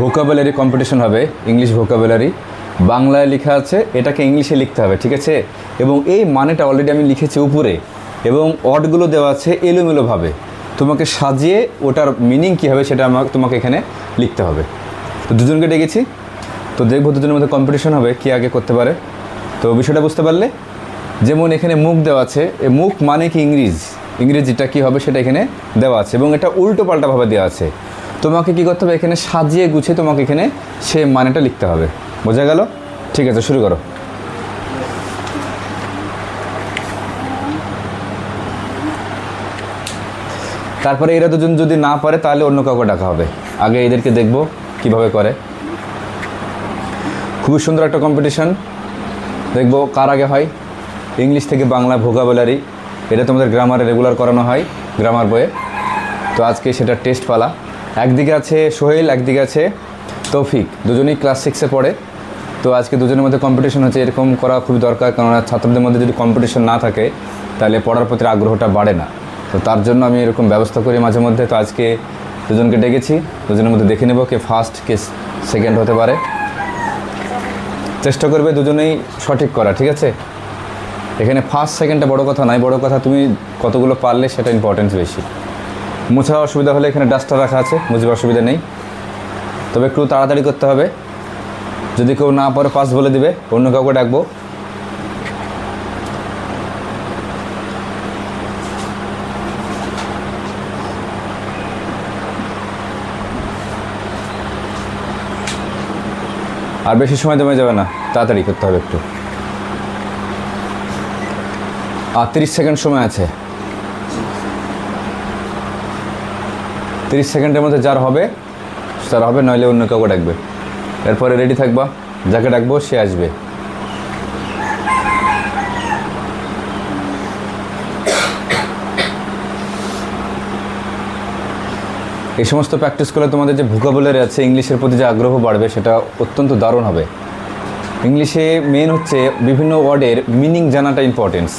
Vocabulary competition হবে, English vocabulary. বাংলায় লেখা আছে, এটাকে ইংলিশে লিখতে হবে, ঠিক আছে? এবং এই মানেটা অলরেডি আমি লিখেছি উপরে, এবং ওয়ার্ডগুলো দেওয়া আছে এলোমেলোভাবে। তোমাকে সাজিয়ে ওটার মিনিং কী হবে সেটা তোমাকে এখানে লিখতে হবে। তো দুজনকে ডেকেছি, তো দেখবো দুজনের মধ্যে কম্পিটিশন হবে কে আগে করতে পারে। তো বিষয়টা বুঝতে পারলে, যেমন এখানে মুখ দেওয়া আছে, এই মুখ মানে কি ইংরেজিটা কী হবে সেটা এখানে দেওয়া আছে, এবং এটা উল্টো পাল্টাভাবে দেওয়া আছে। তোমাকে কী করতে হবে, এখানে সাজিয়ে গুছিয়ে তোমাকে এখানে সে মানেটা লিখতে হবে। বোঝা গেল? ঠিক আছে, শুরু করো। তারপরে এরা দুজন যদি না পারে তাহলে অন্য কাউকে ডাকা হবে। আগে এদেরকে দেখবো কিভাবে করে। খুবই সুন্দর একটা কম্পিটিশন, দেখবো কার আগে হয়। ইংলিশ থেকে বাংলা ভোকাবুলারি, এটা তোমাদের গ্রামারে রেগুলার করানো হয় গ্রামার বইয়ে। তো আজকে সেটা টেস্ট পালা। একদিকে আছে সোহেল, একদিকে আছে তৌফিক, দুজনেই ক্লাস 6-এ পড়ে। তো আজকে দুজনের মধ্যে কম্পিটিশন হচ্ছে, এরকম করা খুবই দরকার, কেননা ছাত্রদের মধ্যে যদি কম্পিটিশন না থাকে তাহলে পড়ার প্রতি আগ্রহটা বাড়ে না। তো তার জন্য আমি এরকম ব্যবস্থা করি মাঝে মধ্যে। তো আজকে দুজনকে ডেকেছি, দুজনের মধ্যে দেখে নেব কে ফার্স্ট কে সেকেন্ড হতে পারে। চেষ্টা করবে দুজনেই সঠিক করা, ঠিক আছে? এখানে ফার্স্ট সেকেন্ডটা বড় কথা নয়, বড় কথা তুমি কতগুলো পারলে সেটা ইম্পর্টেন্স বেশি। মোছা অসুবিধা হলে এখানে ডাস্টার রাখা আছে, মুছবে অসুবিধা নেই, তবে একটু তাড়াতাড়ি করতে হবে। যদি কেউ না পারে পাস বলে দিবে, অন্য কাউকে ডাকবো। আর বেশি সময় দেওয়া যাবে না, তাড়াতাড়ি করতে হবে একটু। আর 30 সেকেন্ড সময় আছে। 30 সেকেন্ডের মধ্যে যার হবে, নইলে অন্য কাউকে ডাকবে। এরপরে রেডি থাকবা, যাকে ডাকবো সে আসবে। এই সমস্ত প্র্যাকটিস করলে তোমাদের যে ভোকাবুলারি আছে, ইংলিশের প্রতি যে আগ্রহ বাড়বে, সেটা অত্যন্ত দারুণ হবে। ইংলিশে মেন হচ্ছে বিভিন্ন ওয়ার্ডের মিনিং জানাটা ইম্পর্টেন্স,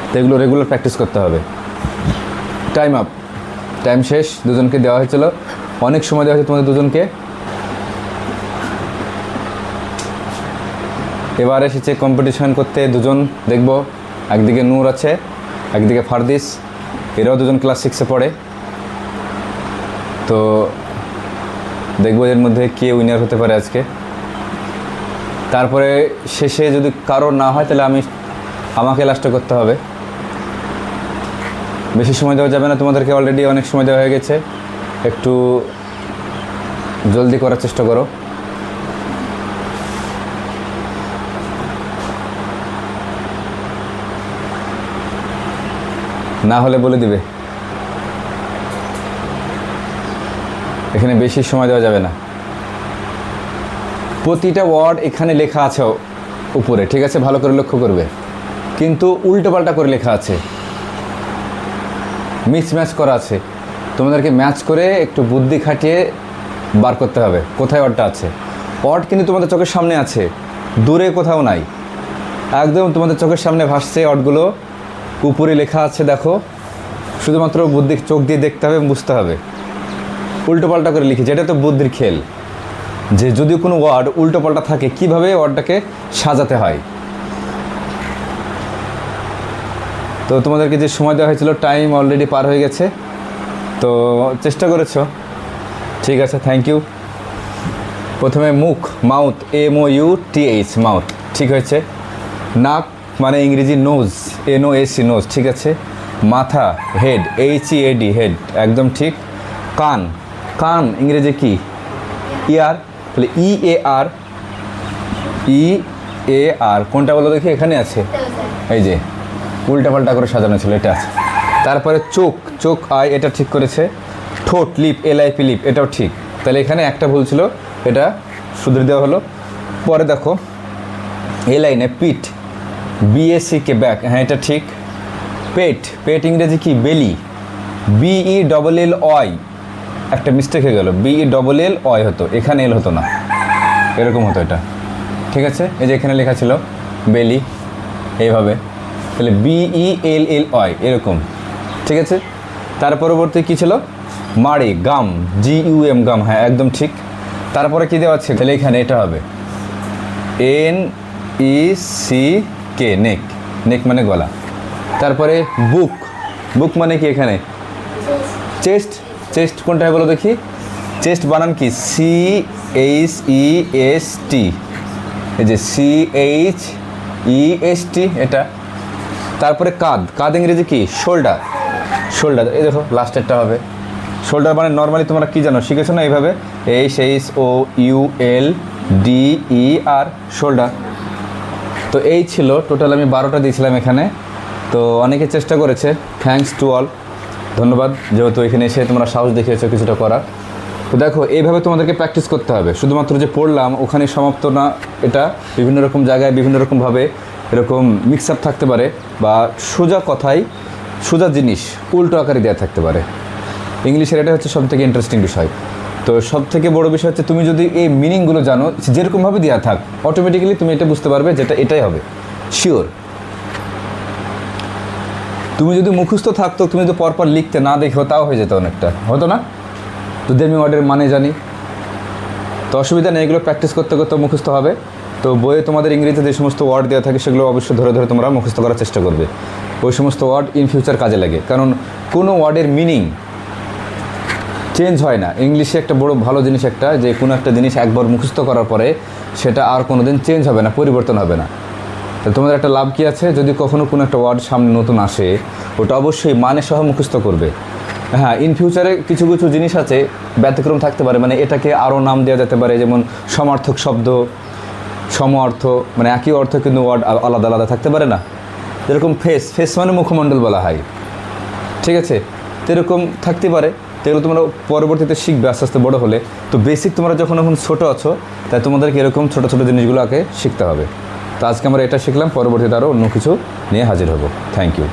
তো এগুলো রেগুলার প্র্যাকটিস করতে হবে। টাইম আপ, টাইম শেষ। দুজনকে দেওয়া হয়েছিল, অনেক সময় দেওয়া হয়েছে তোমাদের দুজনকে। এবার এসেছে কম্পিটিশন করতে দুজন, দেখব। একদিকে নূর আছে, একদিকে ফারদিস, এরাও দুজন ক্লাস 6-এ পড়ে। তো দেখব এর মধ্যে কে উইনার হতে পারে আজকে। তারপরে শেষে যদি কারোর না হয় তাহলে আমাকে লাস্টে করতে হবে। বেশি সময় দেওয়া যাবে না, তোমাদেরকে অলরেডি অনেক সময় দেওয়া হয়ে গেছে, একটু জলদি করার চেষ্টা করো। না হলে বলে দিবে, এখানে বেশি সময় দেওয়া যাবে না। প্রতিটা ওয়ার্ড এখানে লেখা আছে উপরে, ঠিক আছে? ভালো করে লক্ষ্য করবে, কিন্তু উল্টোপাল্টা করে লেখা আছে, মিসম্যাচ করা আছে। তোমাদেরকে ম্যাচ করে একটু বুদ্ধি খাটিয়ে বার করতে হবে কোথায় ওয়ার্ডটা আছে। ওয়ার্ড কিন্তু তোমাদের চোখের সামনে আছে, দূরে কোথাও নাই, একদম তোমাদের চোখের সামনে ভাসছে ওয়ার্ডগুলো, উপরে লেখা আছে, দেখো। শুধুমাত্র বুদ্ধি চোখ দিয়ে দেখতে হবে, বুঝতে হবে। উল্টোপাল্টা করে লিখেছে, এটা তো বুদ্ধির খেল, যে যদি কোনো ওয়ার্ড উল্টোপাল্টা থাকে কিভাবে ওয়ার্ডটাকে সাজাতে হয়। তো তোমাদেরকে যে সময় দেওয়া হয়েছিল, টাইম অলরেডি পার হয়ে গেছে। তো চেষ্টা করেছো, ঠিক আছে, থ্যাংক ইউ। প্রথমে মুখ, মাউথ, MOUTH, মাউথ, ঠিক হয়েছে। নাক মানে ইংরেজি নোজ, NOSE, নোজ, ঠিক আছে। মাথা, হেড, HEAD, হেড, একদম ঠিক। কান, কান ইংরেজি কি? ইয়ার, তাহলে EAR, কোনটা বলো দেখি? এখানে আছে, এই যে উল্টাপাল্টা করে সাজানো ছিল, এটা আছে। তারপরে চোখ, চোখ আই, এটা ঠিক করেছে। ঠোঁট, লিপ, LIP, লিপ, এটাও ঠিক। তাহলে এখানে একটা ভুল ছিল, এটা শুধরে দেওয়া হলো। পরে দেখো এই লাইনে পিঠ, BACK, ব্যাক, হ্যাঁ এটা ঠিক। পেট, পেট ইংরেজি কি? বেলি, BELLY, একটা মিস্টেক হয়ে গেল, BELLY হতো, এখানে এল হতো না, এরকম হতো এটা, ঠিক আছে? এই যে এখানে লেখা ছিল বেলি, এইভাবে, তাহলে BELLY এরকম, ঠিক আছে। তার পরবর্তী কী ছিল? মাড়ি, গাম, GUM, গাম, হ্যাঁ একদম ঠিক। তারপরে কী দেওয়া আছে, তাহলে এখানে এটা হবে NECK, নেক, নেক মানে গলা। তারপরে বুক, বুক মানে কি এখানে চেস্ট, চেস্ট কোনটা হয় বলো দেখি, চেস্ট বানান কি CHEST, এই যে CHEST এটা। তারপরে কাঁধ, কাঁধ ইংরেজি কি শোল্ডার, শোল্ডার, এই দেখো লাস্টেরটা হবে শোল্ডার। মানে নর্মালি তোমরা কি জানো, শিখেছো না এইভাবে, SHOULDER, শোল্ডার। তো এই ছিল টোটাল, আমি 12টা দিয়েছিলাম এখানে। তো অনেকে চেষ্টা করেছে, থ্যাঙ্কস টু অল, ধন্যবাদ, যেহেতু এখানে এসে তোমরা সাহস দেখিয়েছো কিছুটা করার। তো দেখো এইভাবে তোমাদেরকে প্র্যাকটিস করতে হবে, শুধুমাত্র যে পড়লাম ওখানে সমাপ্ত না, এটা বিভিন্ন রকম জায়গায় বিভিন্ন রকমভাবে এরকম মিক্স আপ থাকতে পারে, বা সোজা কথায় সোজা জিনিস উল্টো আকারে দেওয়া থাকতে পারে। ইংলিশের এটা হচ্ছে সবথেকে ইন্টারেস্টিং বিষয়। তো সবথেকে বড় বিষয় হচ্ছে তুমি যদি এই মিনিংগুলো জানো, যেরকমভাবে দেওয়া থাক অটোমেটিক্যালি তুমি এটা বুঝতে পারবে যেটা এটাই হবে, শিওর। তুমি যদি মুখস্থ থাকতো, তুমি যদি পরপর লিখতে না দেখো, তাও হয়ে যেত অনেকটা, হতো না? যদি আমি ওয়ার্ডের মানে জানি তো অসুবিধা নেই, এগুলো প্র্যাকটিস করতে করতে মুখস্থ হবে। তো বইয়ে তোমাদের ইংরেজিতে যে সমস্ত ওয়ার্ড দেওয়া থাকে সেগুলো অবশ্যই ধরে ধরে তোমরা মুখস্থ করার চেষ্টা করবে। ওই সমস্ত ওয়ার্ড ইন ফিউচার কাজে লাগে, কারণ কোনো ওয়ার্ডের মিনিং চেঞ্জ হয় না। ইংলিশে একটা বড় ভালো জিনিস একটা, যে কোনো একটা জিনিস একবার মুখস্থ করার পরে সেটা আর কোনো দিন চেঞ্জ হবে না, পরিবর্তন হবে না। তো তোমাদের একটা লাভ কী আছে, যদি কখনো কোনো একটা ওয়ার্ড সামনে নতুন আসে, ওটা অবশ্যই মানে সহ মুখস্থ করবে। হ্যাঁ, ইন ফিউচারে কিছু কিছু জিনিস আছে ব্যতিক্রম থাকতে পারে, মানে এটাকে আরও নাম দেওয়া যেতে পারে, যেমন সমার্থক শব্দ, সম অর্থ, মানে একই অর্থ কিন্তু ওয়ার্ড আলাদা আলাদা থাকতে পারে না। যেরকম ফেস, ফেস মানে মুখমণ্ডল বলা হয়, ঠিক আছে? তো এরকম থাকতে পারে। তো এগুলো তোমরা পরবর্তীতে শিখবে আস্তে আস্তে বড়ো হলে। তো বেসিক তোমরা যখন এখন ছোটো আছো, তাই তোমাদেরকে এরকম ছোটো ছোটো জিনিসগুলো আগে শিখতে হবে। তো আজকে আমরা এটা শিখলাম, পরবর্তীতে আরও অন্য কিছু নিয়ে হাজির হব। Thank you.